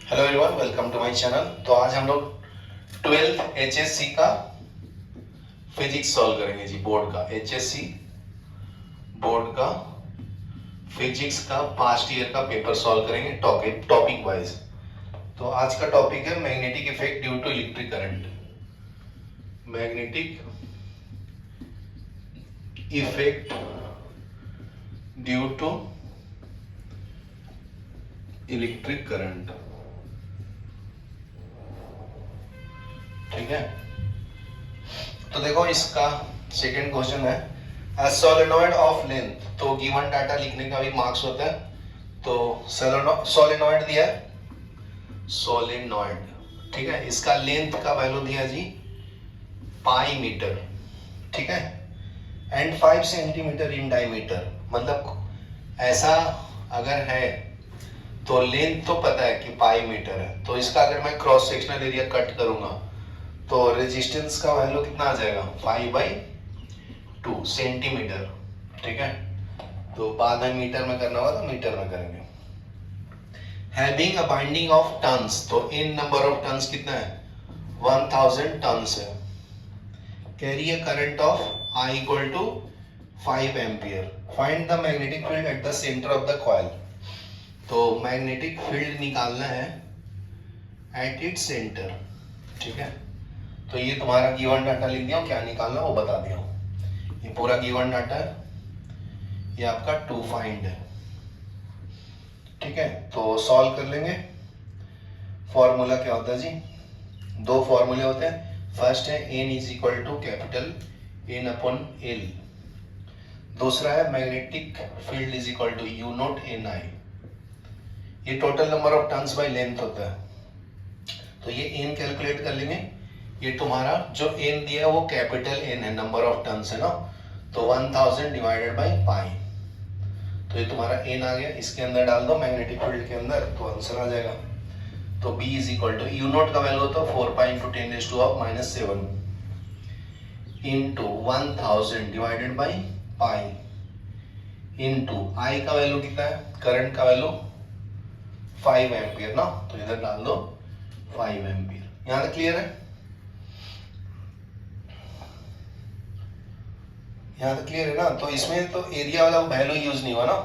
Hello everyone, welcome to my channel. तो आज हम लोग 12th HSC का फिजिक्स सॉल्व करेंगे जी। बोर्ड का HSC बोर्ड का फिजिक्स का पास्ट ईयर का पेपर सॉल्व करेंगे टॉपिक वाइज। तो आज का टॉपिक है magnetic effect due to electric current. Magnetic effect due to electric current. ठीक है, तो देखो इसका सेकंड क्वेश्चन है अ सोलेनॉइड ऑफ लेंथ। तो गिवन डाटा लिखने का भी मार्क्स होता है। तो सोलेनॉइड दिया है, सोलेनॉइड। ठीक है, इसका लेंथ का वैल्यू दिया जी पाई मीटर। ठीक है, एंड 5 सेंटीमीटर इन डायमीटर। मतलब ऐसा अगर है तो लेंथ तो पता है कि पाई मीटर है, तो इसका अगर मैं क्रॉस सेक्शनल एरिया कट करूंगा तो रेजिस्टेंस का वैल्यू कितना आ जाएगा 5/2 सेंटीमीटर। ठीक है, तो बाद में मीटर में करना होगा तो मीटर में करेंगे। Having a binding of turns, तो इन नंबर ऑफ टन्स कितना है 1000 टन्स है। Carry a current of I equal to 5 ampere. Find the magnetic field at the centre of the coil. तो मैग्नेटिक फील्ड निकालना है at its centre. ठीक है, तो ये तुम्हारा गिवन डाटा लिख दिया हूं, क्या निकालना वो बता दिया हूं। ये पूरा गिवन डाटा है, ये आपका टू फाइंड है। ठीक है, तो सॉल्व कर लेंगे। फॉर्मूला क्या होता है जी, दो फॉर्मूले होते हैं। फर्स्ट है N is equal to capital N upon L। दूसरा है magnetic field is equal to U naught NI। ये total number of turns by length होता है। तो ये N कैलकुलेट कर लेंगे। ये तुम्हारा जो N दिया है वो कैपिटल N है, नंबर ऑफ टर्न्स है ना, तो 1000 डिवाइडेड बाय पाई। तो ये तुम्हारा N आ गया, इसके अंदर डाल दो मैग्नेटिक फील्ड के अंदर तो आंसर आ जाएगा। तो B is equal to you naught का वैल्यू होता है 4 pi into 10⁻⁻⁷ into 1000 divided by pi into I का वैल्यू कितना है, करंट का वैल्यू 5 एम्पियर ना, तो इधर डाल दो 5 एम्पियर। यहां तक क्लियर है? यहाँ तक क्लियर है ना? तो इसमें तो एरिया वाला वैल्यू यूज नहीं हुआ ना,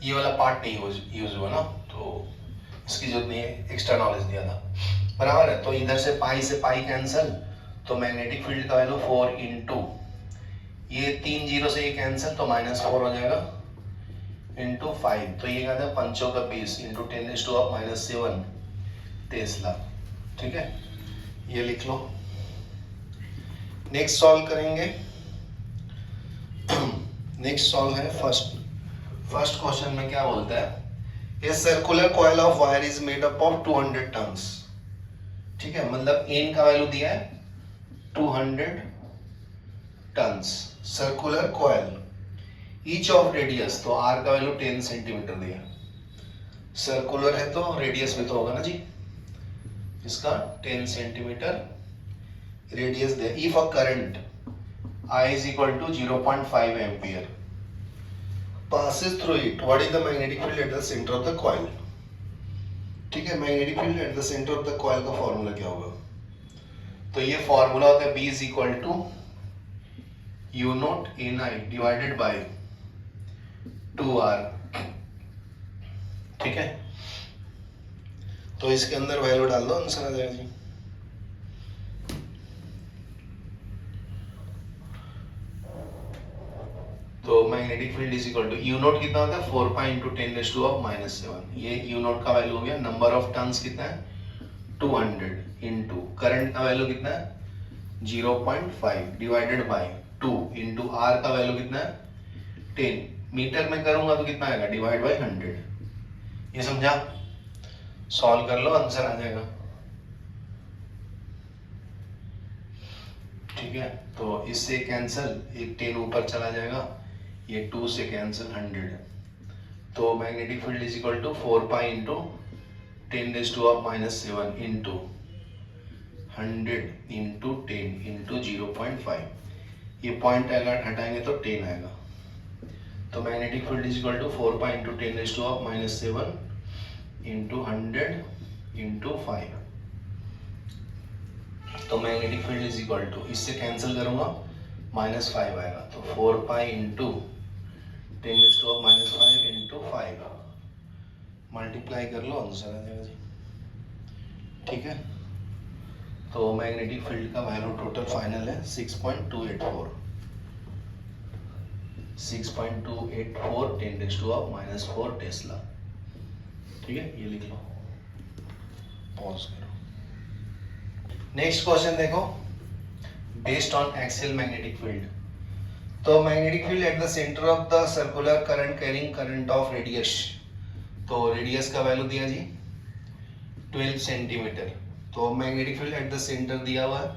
ये वाला पार्ट नहीं यूज हुआ ना, तो इसकी जरूरत नहीं है, एक्स्ट्रा नॉलेज दिया था। बराबर है, तो इधर से पाई कैंसल, तो मैग्नेटिक फील्ड का वैल्यू 4 इंटू ये 3 जीरो से ये कैंसल तो -4 हो जाएगा इंटू 5। तो ये कहते हैं 5 का 20 इंटू 10⁻⁻⁷ टेस्ला। ठीक है, ये लिख लो। नेक्स्ट सॉल्व करेंगे। नेक्स्ट सॉल्व है फर्स्ट क्वेश्चन में क्या बोलता है, a circular coil of wire is made up of 200 turns. ठीक है, मतलब N का वैल्यू दिया है 200 turns. Circular coil each of radius, तो R का वैल्यू 10 सेंटीमीटर दिया। सर्कुलर है तो रेडियस भी तो होगा ना जी, इसका 10 सेंटीमीटर रेडियस दिया। If a current I is equal to 0.5 ampere passes through it, what is the magnetic field at the center of the coil? ठीक है, magnetic field at the centre of the coil का formula क्या होगा? तो ये formula होता है B is equal to U naught NI divided by 2R। ठीक है, तो इसके अंदर वैल्यू डाल दो, आंसर आ जाएगा जी। तो magnetic field is equal to u naught कितना होता है 4 पाई इंटू 10⁻⁷। ये यू नॉट का वैल्यू हो गया। नंबर ऑफ टर्न्स कितना है 200 इंटू करंट का वैल्यू कितना है 0.5 डिवाइडेड बाय 2 इंटू R का वैल्यू कितना है 10। मीटर में करूंगा तो कितना आएगा डिवाइड बाय 100। ये समझा? सॉल्व कर लो, आंसर आ जाएगा। ठीक है, तो इससे कैंसल, एक 10 ऊपर चला जाएगा, ये 2 से कैंसल 100। तो magnetic field is equal to 4 pi into 10⁻⁻⁷ into 100 into 10 into 0.5। ये पॉइंट अलर्ट हटाएंगे तो 10 आएगा। तो magnetic field is equal to 4 pi into 10⁻⁷ into 100 into 5। तो magnetic field is equal to, इससे कैंसिल करूंगा -5 आएगा, तो 4 पाई इंटू 10⁻⁻5 इंटू 5 मल्टीप्लाई कर लो, आंसर आ जाएगा जी। ठीक है, तो मैग्नेटिक फील्ड का वैल्यू टोटल फाइनल है 6.284 10⁻⁻4 टेस्ला। ठीक है, ये लिख लो, पॉज करो। नेक्स्ट क्वेश्चन देखो, based on axial magnetic field. तो magnetic field at the centre of the circular current carrying current of radius, तो रेडियस का वैल्यू दिया जी 12 सेंटीमीटर। तो magnetic field at the centre दिया हुआ है,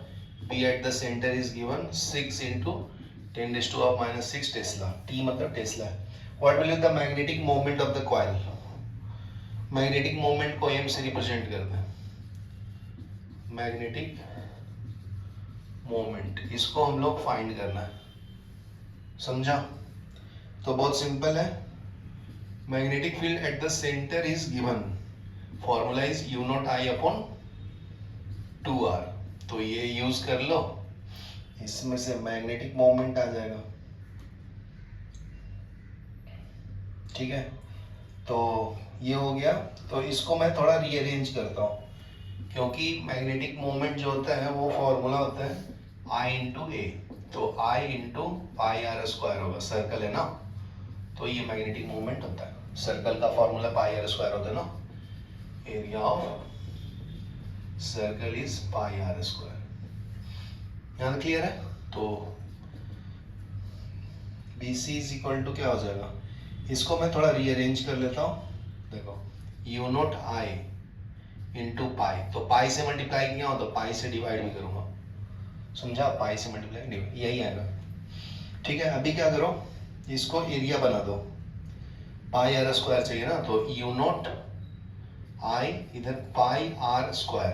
B at the centre is given 6 into 10⁻⁻6 Tesla, T मतलब टेस्ला है। What will be the magnetic moment of the coil. Magnetic moment को एम से रिप्रेजेंट करते हैं, मैग्नेटिक मोमेंट, इसको हम लोग फाइंड करना है, समझा। तो बहुत सिंपल है, magnetic field at the centre is given, formula is U not I upon 2R। तो ये यूज कर लो, इसमें से मैग्नेटिक मोमेंट आ जाएगा। ठीक है, तो ये हो गया। तो इसको मैं थोड़ा रीअरेंज करता हूँ, क्योंकि मैग्नेटिक मोमेंट जो होता है वो फॉर्मूला होता है I इंटू ए, तो I into pi r square होगा, सर्कल है ना, तो ये मैग्नेटिक मोमेंट होता है। सर्कल का फॉर्मूला पाई आर स्क्वायर होता है ना, area of circle is pi r square. यहाँ क्लियर है। तो BC इज इक्वल टू क्या हो जाएगा, इसको मैं थोड़ा रीअरेंज कर लेता हूँ। देखो U नॉट I इंटू पाई, तो पाई से मल्टीप्लाई किया हो तो पाई से डिवाइड भी करूंगा, समझा, पाई से मल्टीप्लाई यही आएगा। ठीक है, अभी क्या करो, इसको एरिया बना दो, पाई आर स्क्वायर चाहिए ना, तो U नॉट I इधर पाई आर स्क्वायर,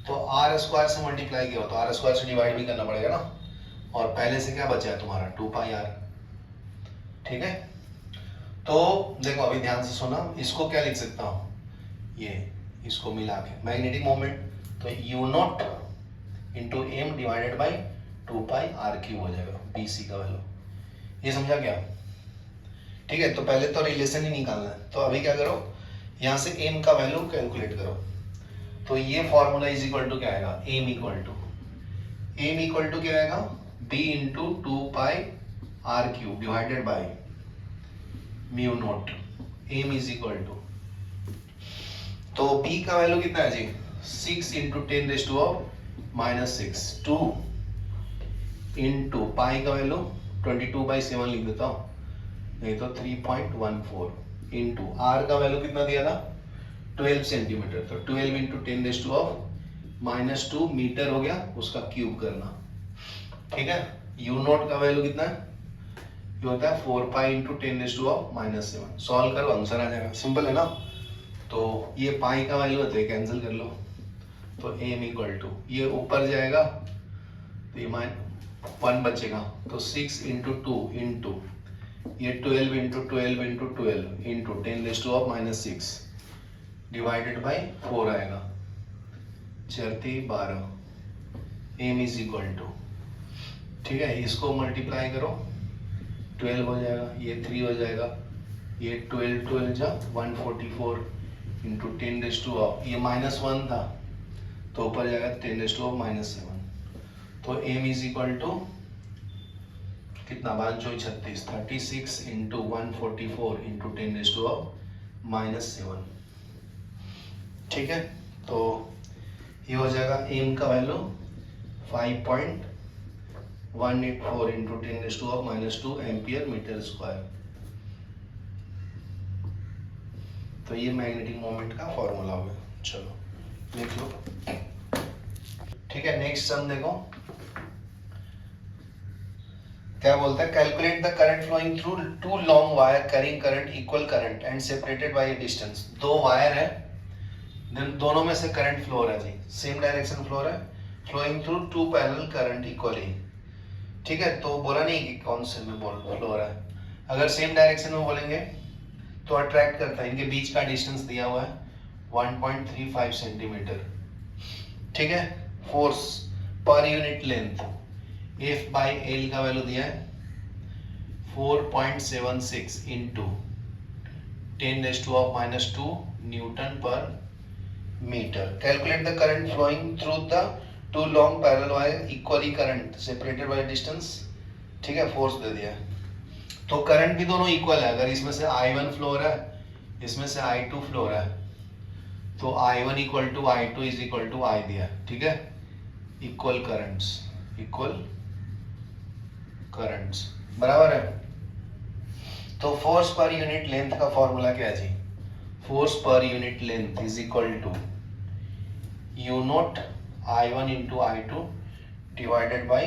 तो आर स्क्वायर से मल्टीप्लाई किया हो तो आर स्क्वायर से डिवाइड भी करना पड़ेगा ना, और पहले से क्या बचा है तुम्हारा 2 पाई आर। ठीक है, तो देखो अभी ध्यान से सुना, इसको क्या लिख सकता हूँ, ये इसको मिला के मैग्नेटिक मोमेंट, तो U naught into M divided by 2 pi r cube हो जाएगा BC का वैल्यू। ये समझा क्या। ठीक है, तो पहले तो रिलेशन ही निकालना है, तो अभी क्या करो, यहाँ से एम का वैल्यू कैलकुलेट करो। तो ये फॉर्मूला इज इक्वल टू क्या आएगा, एम इक्वल टू क्या आएगा, B into 2 pi r cube divided by mu naught, M is equal to, तो b का वैल्यू कितना है जी 6 इंटू 10⁻⁻6, 2 इंटू पाई का वैल्यू 22/7 लिख देता हूँ, नहीं तो 3.14 इंटू r का वैल्यू कितना दिया था 12 सेंटीमीटर, तो 12 इंटू 10⁻⁻2 मीटर हो गया, उसका क्यूब करना। ठीक है, U नॉट का वैल्यू कितना है, ये होता है 4 पाई इंटू 10⁻⁻7। सॉल्व करो, आंसर आ जाएगा, सिंपल है ना। तो ये पाई का वैल्यू होता है, कैंसिल कर लो, तो m इक्वल टू ये ऊपर जाएगा तो ये 1 बचेगा, तो 6 इंटू 2 इंटू ये 12 into 12 into 12 into 10⁻⁻6 divided by 4 आएगा, 4×3=12, m इज इक्वल टू, ठीक है, इसको मल्टीप्लाई करो, 12 हो जाएगा, ये 3 हो जाएगा, ये 12 जा 144 इंटू 10⁻, ये -1 था तो ऊपर जाएगा 10⁻⁻7, तो m इज इक्वल टू कितना, 5×4 = 36 इंटू 144 इंटू 10⁻⁻7। ठीक है, तो ये हो जाएगा m का value 5.184 into 10⁻⁻2 ampere metre square. तो ये मैग्नेटिक मोमेंट का फॉर्मूला हो गया, चलो लिख लो। ठीक है, नेक्स्ट सम देखो क्या बोलता है, calculate the current flowing through 2 long wire carrying current equal current and separated by a distance. 2 wire है, दोनों में से करंट फ्लो हो रहा है जी, सेम डायरेक्शन फ्लो हो रहा है, flowing through 2 parallel current equally. ठीक है, तो बोला नहीं कि कौन से में फ्लो हो रहा है, अगर सेम डायरेक्शन में बोलेंगे तो अट्रैक्ट करता है, इनके बीच का डिस्टेंस दिया हुआ है 1.35 सेंटीमीटर। ठीक है, force per unit length F by L का वैल्यू दिया है 4.76 into 10⁻⁻² newton per metre. Calculate the current flowing through the two long parallel wire equally current separated by distance. ठीक है, फोर्स दे दिया है तो करंट भी दोनों इक्वल है। अगर इसमें से I1 फ्लो हो रहा है, इसमें से I2 फ्लो हो रहा है, तो I1 equal to I2 is equal to I दिया। ठीक है, इक्वल करंट्स बराबर है। तो फोर्स पर यूनिट लेंथ का फॉर्मूला क्या है जी? Force per unit length is equal to you naught I1 into I2 divided by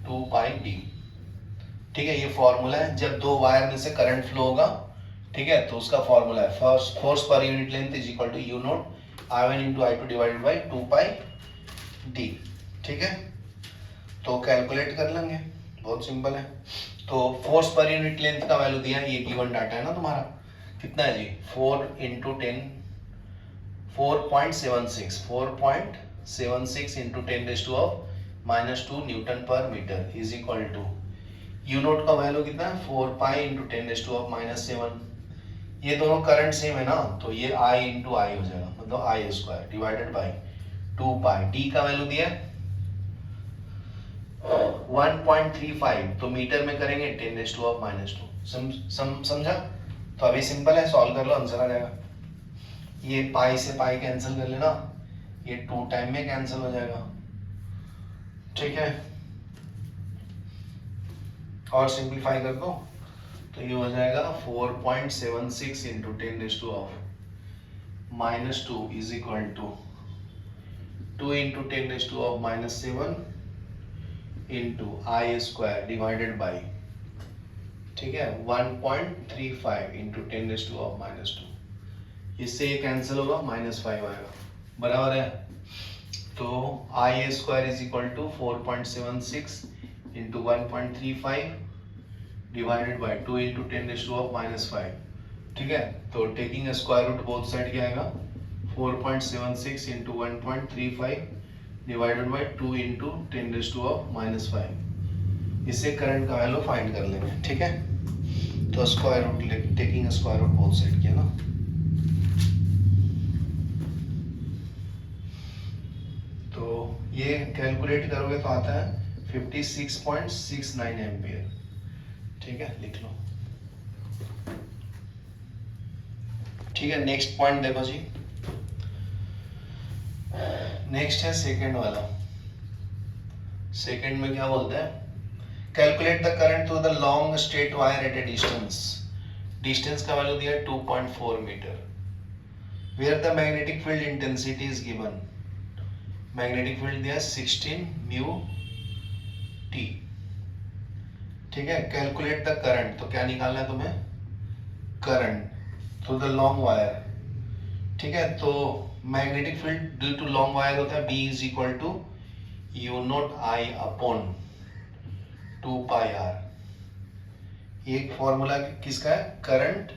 2 pi D. ठीक है, ये फॉर्मूला है जब दो वायर में से करंट फ्लो होगा। ठीक है, तो उसका फॉर्मूला है force per unit length is equal to you naught I1 into I2 divided by 2 pi D. ठीक है, तो कैलकुलेट कर लेंगे, बहुत सिंपल है। तो फोर्स पर यूनिट लेंथ का वैल्यू दिया है, ये गिवन डाटा है ना तुम्हारा, कितना है जी? 4 into 10 4.76 into 10⁻⁻² newton per metre is equal to you naught का वैल्यू कितना है 4 पाई इंटू 10⁻⁻7। ये दोनों करंट सेम है ना, तो ये I इंटू आई हो जाएगा, मतलब I square divided by 2 pi. D का वैल्यू दिया है 1.35, तो मीटर में करेंगे 10⁻⁻²। समझा? तो अभी सिंपल है, सॉल्व कर लो, आंसर आ जाएगा। ये पाई से पाई कैंसिल कर लेना, ये 2 टाइम में कैंसिल हो जाएगा। ठीक है, और सिंप्लीफाई कर दो तो ये हो जाएगा 4.76 into 10⁻⁻² is equal to 2 into 10⁻⁻7 into I square divided by, ठीक है, 1.35 इंटू 10⁻²। इससे ये कैंसिल होगा, -5 आएगा, बराबर है। तो I square is equal to 4.76 into 1.35 divided by 2 into 10⁻⁻5। ठीक है, तो taking square root both side क्या आएगा 4.76 इंटू 1.35 डिवाइडेड बाई 2 इंटू 10⁻⁻5। इससे करंट का वैल्यू फाइंड कर लेंगे। ठीक है, तो square root taking square root both side किया ना, तो ये कैलकुलेट करोगे तो आता है 56.69 एम्पियर। ठीक है, लिख लो। ठीक है, नेक्स्ट पॉइंट देखो जी, नेक्स्ट है सेकंड वाला। सेकंड में क्या बोलते हैं, calculate the current through the long straight wire at a distance. Distance का वैल्यू दिया है 2.4 metre. Where the magnetic field intensity is given. Magnetic field दिया 16 म्यू टी। ठीक है, कैलकुलेट द करंट, तो क्या निकालना है तुम्हें, current through the long wire. ठीक है, तो magnetic field due to long wire होता है B is equal to you naught I upon 2 pi R। ये फॉर्मूला किसका है, current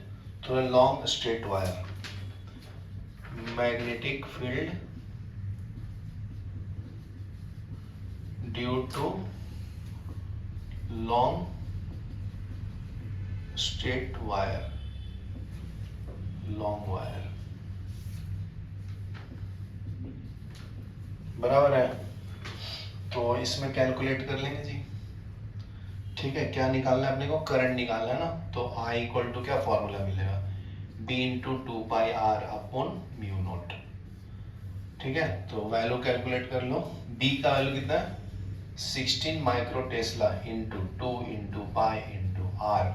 through the long straight wire. Magnetic field due to long straight wire, long wire, बराबर है। तो इसमें calculate कर लेंगे जी। ठीक है, क्या निकालना है अपने को, करंट निकालना है ना, तो I इक्वल टू क्या फॉर्मूला मिलेगा B into 2 pi R upon mu naught. ठीक है, तो वैल्यू कैलकुलेट कर लो। B का वैल्यू कितना है 16 micro Tesla into 2 into pi into R।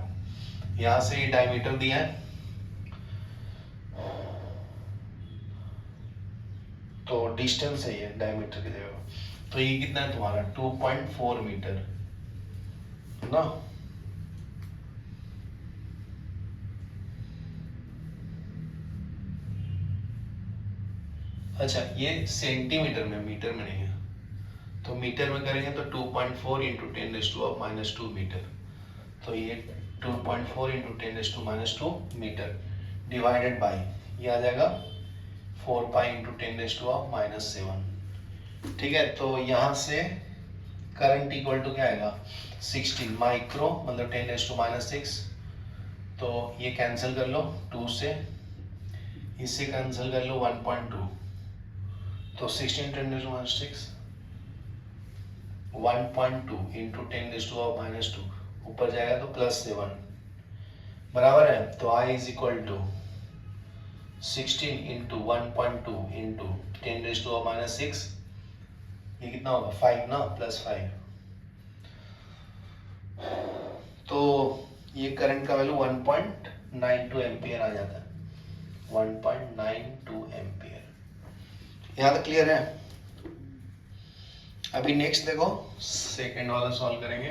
यहां से ये डायमीटर दिया है, तो डिस्टेंस है ये डायमीटर की जगह, तो ये कितना है तुम्हारा 2.4 मीटर ना। अच्छा, ये सेंटीमीटर में, मीटर में नहीं है, तो मीटर में करेंगे तो 2.4 इंटू 10⁻⁻² मीटर। तो ये 2.4 इंटू 10⁻⁻² मीटर डिवाइडेड बाई, ये आ जाएगा 4 पाई इंटू 10⁻⁻⁷। ठीक है, तो यहाँ से करंट इक्वल टू क्या आएगा 16 माइक्रो मतलब 10⁻⁻⁶। तो ये कैंसिल कर लो 2 से, इससे कैंसिल कर लो 1.2, तो 16 10⁻⁶ 1.2 इंटू 10⁻⁻2 ऊपर जाएगा तो +7 बराबर है। तो I is equal to 16 into 1.2 into 10⁻⁻6, ये कितना होगा 5 ना, +5। तो ये करंट का वैल्यू 1.92 एम्पियर आ जाता है, 1.92 एम्पियर। यहाँ तक क्लियर है? अभी नेक्स्ट देखो, सेकेंड वाला सॉल्व करेंगे।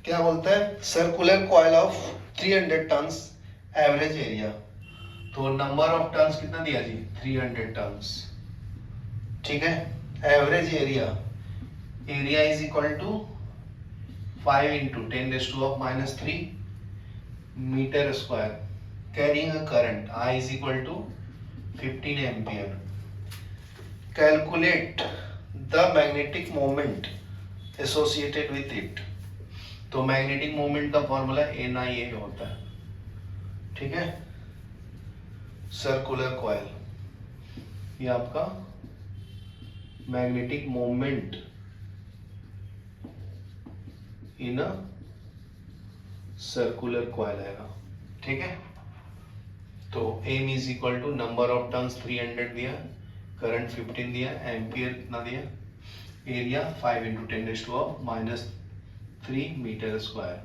क्या बोलता है, circular coil of 300 turns average area. तो नंबर ऑफ टन्स कितना दिया जी 300 टन्स, ठीक है। Average area, area is equal to 5 into 10⁻³ metre square, carrying a current I is equal to 15 ampere. Calculate the magnetic moment associated with it. तो magnetic moment का formula NIA होता है, ठीक है। सर्कुलर कॉइल, ये आपका magnetic moment in a circular coil आएगा, ठीक है। तो M is equal to number of turns 300 दिया, करंट 15 दिया, एम्पियर कितना दिया, एरिया 5 इंटू 10⁻³ मीटर स्क्वायर।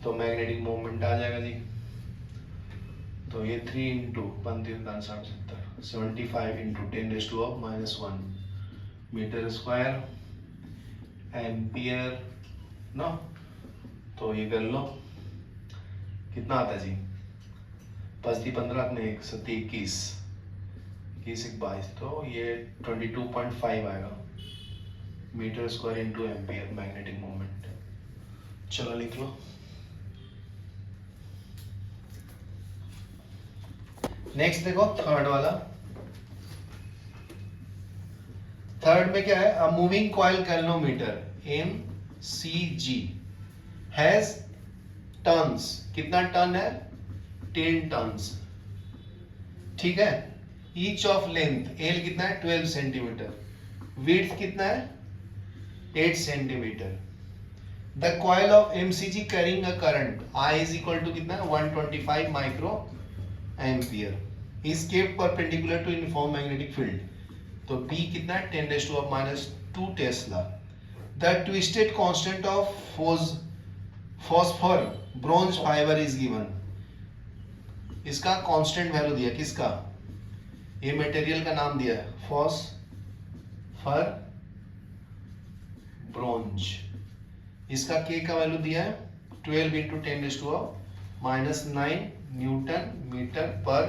तो मैग्नेटिक मोमेंट आ जाएगा जी, तो ये 3 into 75 into 10⁻⁻1 metre square ampere ना। तो ये कर लो, कितना आता है जी 5×15 में 1 7 21 22, तो ये 22.5 आएगा metre square into ampere magnetic moment. चलो लिख लो। नेक्स्ट देखो थर्ड वाला। थर्ड में क्या है, a moving coil galvanometer MCG has turns, कितना टर्न है 10 टर्न्स, ठीक है। ईच ऑफ लेंथ L कितना है 12 सेंटीमीटर, विड्थ कितना है 8 centimetre. The coil of MCG carrying a current I is equal to कितना है 125 micro ampere, is kept perpendicular to uniform magnetic field. तो B कितना है 10⁻² tesla. The twisted constant of phosphor bronze fibre is given. इसका constant value दिया, किसका, ये material का नाम दिया है फॉस्फर ब्रोंज। इसका K का वैल्यू दिया है 12 इंटू 10⁻⁹ न्यूटन मीटर पर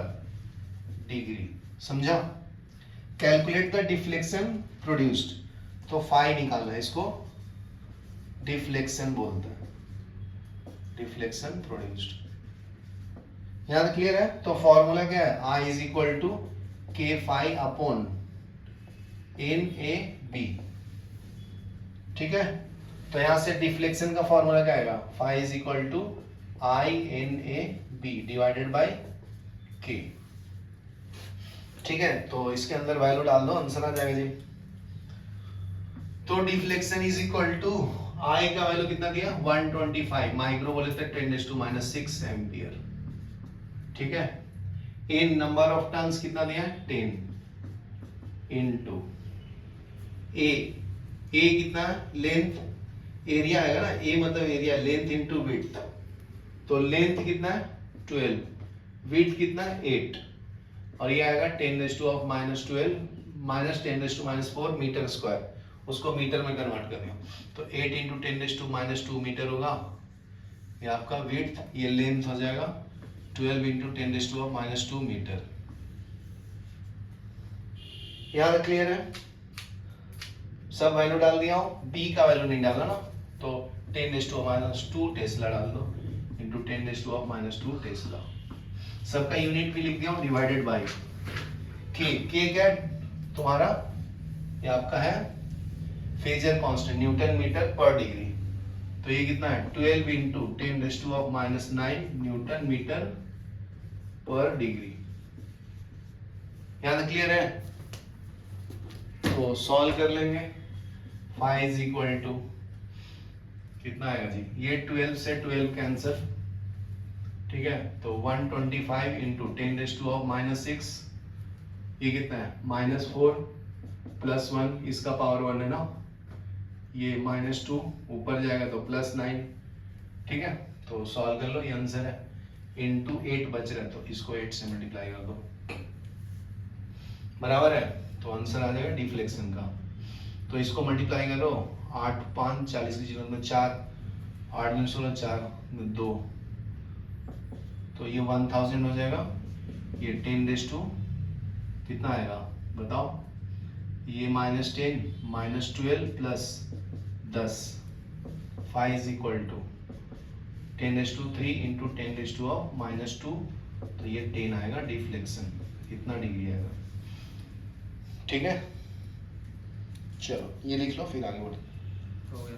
डिग्री, समझा। कैलकुलेट द डिफ्लेक्शन प्रोड्यूस्ड, तो फाई निकालना है, इसको डिफ्लेक्शन बोलते हैं, डिफ्लेक्शन प्रोड्यूस्ड। यहां तक क्लियर है? तो फॉर्मूला क्या है, I is equal to K phi upon NAB, ठीक है। तो यहां से डिफ्लेक्शन का फॉर्मूला क्या आएगा, phi is equal to INAB divided by K, ठीक है। तो इसके अंदर वैल्यू डाल दो, आंसर आ जाएगा जी। तो deflection is equal to I का वैल्यू कितना दिया 125 माइक्रो बोले थे 10⁻⁶ एम्पियर, ठीक है। इन नंबर ऑफ टर्न्स कितना दिया 10 इंटू ए कितना लेंथ, एरिया आएगा ना, ए मतलब एरिया, लेंथ इंटू विड्थ। तो लेंथ कितना है 12, विड्थ कितना है 8, और ये आएगा 10⁻² माइनस 10⁻⁴ मीटर स्क्वायर, उसको मीटर में कन्वर्ट कर दिया। तो 8 इंटू 10⁻² मीटर होगा, ये आपका विड्थ, ये लेंथ हो जाएगा 12 इंटू 10⁻² मीटर। यहां क्लियर है? सब वैल्यू डाल दिया हूं, बी का वैल्यू नहीं डाला ना, तो 10⁻² टेस्ला डाल दो इंटू 10⁻² टेस्ला। सबका यूनिट भी लिख दिया हूं, डिवाइडेड बाय के क्या तुम्हारा, ये आपका है फेजर कांस्टेंट न्यूटन मीटर पर डिग्री। तो ये कितना है 12 इंटू 10⁻⁹ न्यूटन मीटर पर डिग्री। यहां तक क्लियर है? तो सॉल्व कर लेंगे। फाई इज इक्वल टू कितना आएगा जी, ये 12 से 12 कैंसिल, ठीक है, तो 125 इंटू 10⁻⁻⁶, ये कितना है -4 प्लस 1, इसका पावर 1 है ना, ये -2 ऊपर जाएगा तो +9, ठीक है। तो सॉल्व कर लो, ये आंसर है। इंटू 8 बच रहा है तो इसको 8 से मल्टीप्लाई कर दो, बराबर है। तो आंसर आ जाएगा डिफ्लेक्शन का। तो इसको मल्टीप्लाई करो, 8 5 40 की जगह में 4, 8 में 16 4 2, तो ये 1000 हो जाएगा। ये 10⁻, कितना आएगा बताओ, ये -10 -12 plus 10, 5 is equal to 10⁻³ into 10⁻⁻², तो ये 10 आएगा डिफ्लेक्शन, कितना डिग्री आएगा, ठीक है। चलो ये लिख लो फिर आगे बढ़ते। हो गया।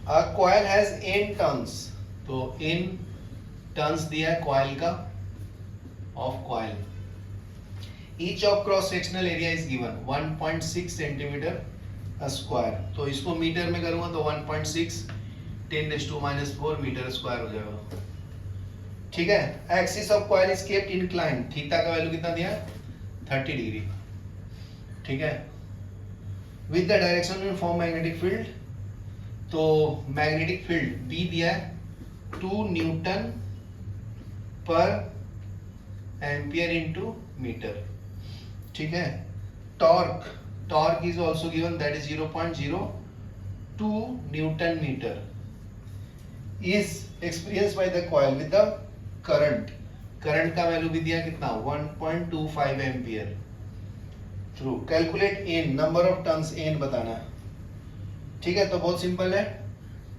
A coil has n turns, तो n टर्न्स दिया है कॉइल का, of coil. Each of cross sectional area is given 1.6 centimetre square. तो इसको मीटर में करूंगा तो 1.6 10⁻⁻⁴ मीटर स्क्वायर हो जाएगा, ठीक है। Axis of coil is kept incline, theta का वैल्यू कितना दिया है 30 डिग्री, ठीक है। With the direction uniform magnetic field, तो मैग्नेटिक फील्ड बी दिया है 2 न्यूटन पर एम्पियर इंटू मीटर, ठीक है। Torque is also given, that is 0.02 newton metre is experience by the coil with the current का वैल्यू भी दिया कितना 1.25 ampere through. Calculate N, number of turns N बताना है, ठीक है। तो बहुत सिंपल है,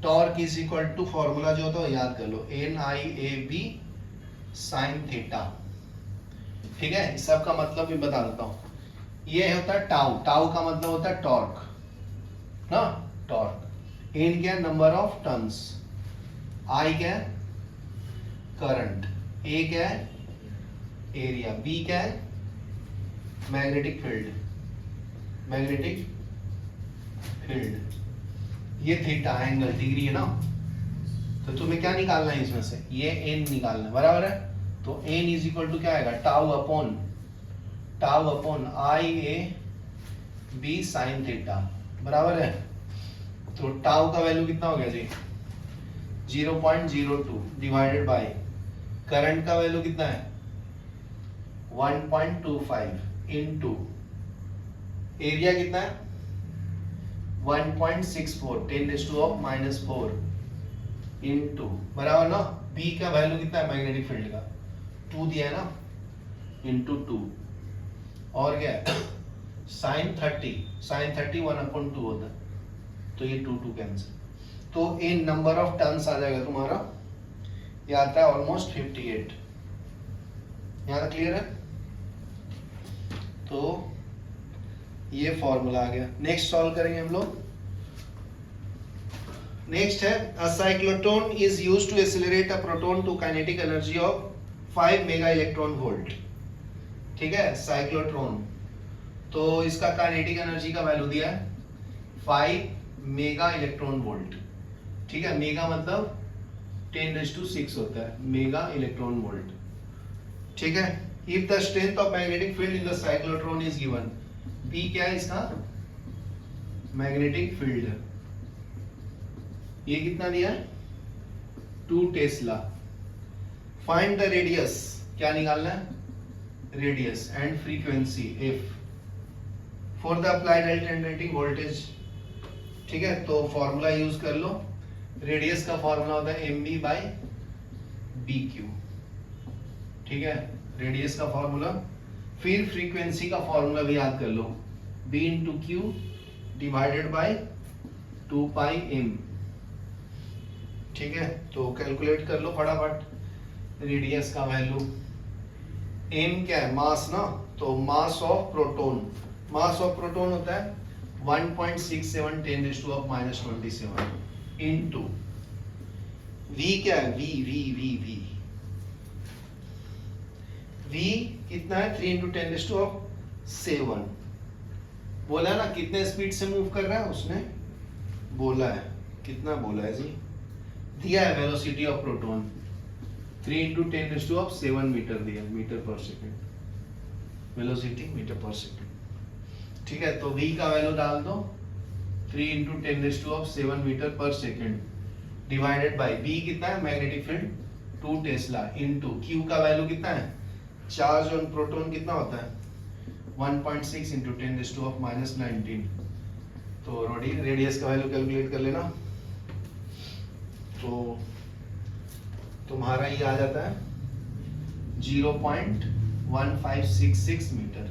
torque is equal to formula जो होता है याद कर लो, NIAB sin थीटा, ठीक है। इस सब का मतलब भी बता देता हूं, ये होता है टाउ का मतलब होता है टॉर्क ना, टॉर्क। एन क्या है नंबर ऑफ टर्न्स, आई क्या है करंट, ए क्या है एरिया, बी क्या है मैग्नेटिक फील्ड, ये थीटा एंगल डिग्री है ना। तो तुम्हें क्या निकालना है इसमें से, ये एन निकालना है, बराबर है। तो एन इज इक्वल टू क्या आएगा tau upon I A B sine theta, बराबर है। तो टाउ का वैल्यू कितना हो गया जी 0.02 डिवाइडेड बाय करंट का वैल्यू कितना है 1.25 इनटू एरिया कितना है 1.64 10⁻⁻⁴ इनटू, बराबर ना। बी का वैल्यू कितना है मैग्नेटिक फील्ड का 2 दिया है ना, इनटू 2, और क्या है sin 30 1/2 होता है, तो ये 2 कैंसिल। तो इन नंबर ऑफ टर्न्स आ जाएगा तुम्हारा, ये आता है ऑलमोस्ट 58। यहाँ तक क्लियर है? तो ये फॉर्मूला आ गया। नेक्स्ट सॉल्व करेंगे हम लोग। नेक्स्ट है a cyclotron is used to accelerate a proton to kinetic energy of 5 mega electron volt, ठीक है। साइक्लोट्रॉन, तो इसका काइनेटिक एनर्जी का वैल्यू दिया है 5 मेगा इलेक्ट्रॉन वोल्ट, ठीक है। मेगा मतलब 10⁻⁶ होता है मेगा इलेक्ट्रॉन वोल्ट, ठीक है। If the strength of magnetic field in the cyclotron is given, B क्या है इसका मैग्नेटिक फील्ड, ये कितना दिया है 2 टेस्ला। फाइंड द रेडियस, क्या निकालना है radius and frequency F for the applied alternating voltage, ठीक है। तो फॉर्मूला यूज कर लो, रेडियस का फॉर्मूला होता है mb/bq, ठीक है, रेडियस का फॉर्मूला। फिर फ्रीक्वेंसी का फॉर्मूला भी याद कर लो, b × q divided by 2πm, ठीक है। तो कैलकुलेट कर लो फटाफट, रेडियस का वैल्यू, एम क्या है, मास ना, तो mass of proton, mass of proton होता है 1.67 10⁻⁻27 इनटू वी क्या है, V V V V V कितना है 3 × 10⁻7। बोला ना कितने स्पीड से मूव कर रहा है, उसने बोला है, कितना बोला है जी, दिया है वेलोसिटी ऑफ प्रोटॉन 3 × 10⁻7 मीटर दिया, मीटर पर सेकंड, वेलोसिटी मीटर पर सेकंड। ठीक है, तो v का वैल्यू डाल दो 3 × 10⁻7 मीटर पर सेकंड डिवाइडेड बाय v कितना है, magnetic field 2 Tesla into q का वैल्यू कितना है, चार्ज ऑन प्रोटॉन कितना होता है 1.6 × 10⁻⁻19। तो रेडियस का वैल्यू कैलकुलेट कर लेना, तो तुम्हारा ये आ जाता है 0.1566 मीटर।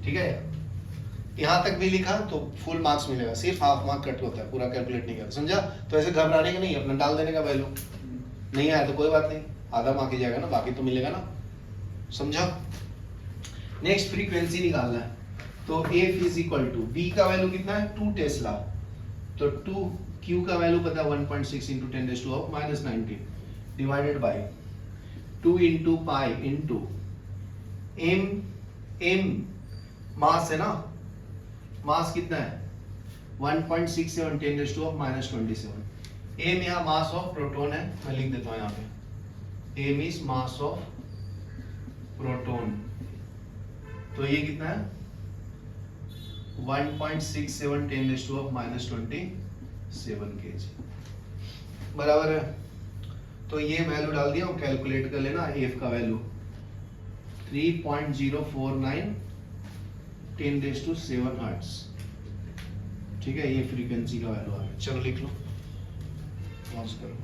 ठीक है, यहां तक भी लिखा तो फुल मार्क्स मिलेगा, सिर्फ हाफ मार्क कट होता है, पूरा कैलकुलेट नहीं करता, समझा। तो ऐसे घबराने का नहीं, अपना डाल देने का वैल्यू, नहीं आया तो कोई बात नहीं, आधा मार्क ही जाएगा ना, बाकी तो मिलेगा ना, समझा। नेक्स्ट फ्रीक्वेंसी निकालना है, तो F is equal to B का वैल्यू कितना है 2 टेस्ला, तो 2 Q का वैल्यू पता है 1.6 × 10⁻⁻19 divided by 2 × pi into m मास है ना, मास कितना है 1.67 10⁻⁻27। m यहाँ मास ऑफ प्रोटॉन है, मैं लिख देता हूँ यहाँ पे, m is mass of proton, तो ये कितना है 1.67 10⁻⁻27 kg बराबर है। तो ये वैल्यू डाल दिया और कैलकुलेट कर लेना, F का वैल्यू 3.049 10⁻⁷ हर्ट्ज। ठीक है, ये फ्रीक्वेंसी का वैल्यू आ गया, चलो लिख लो, पॉज करो।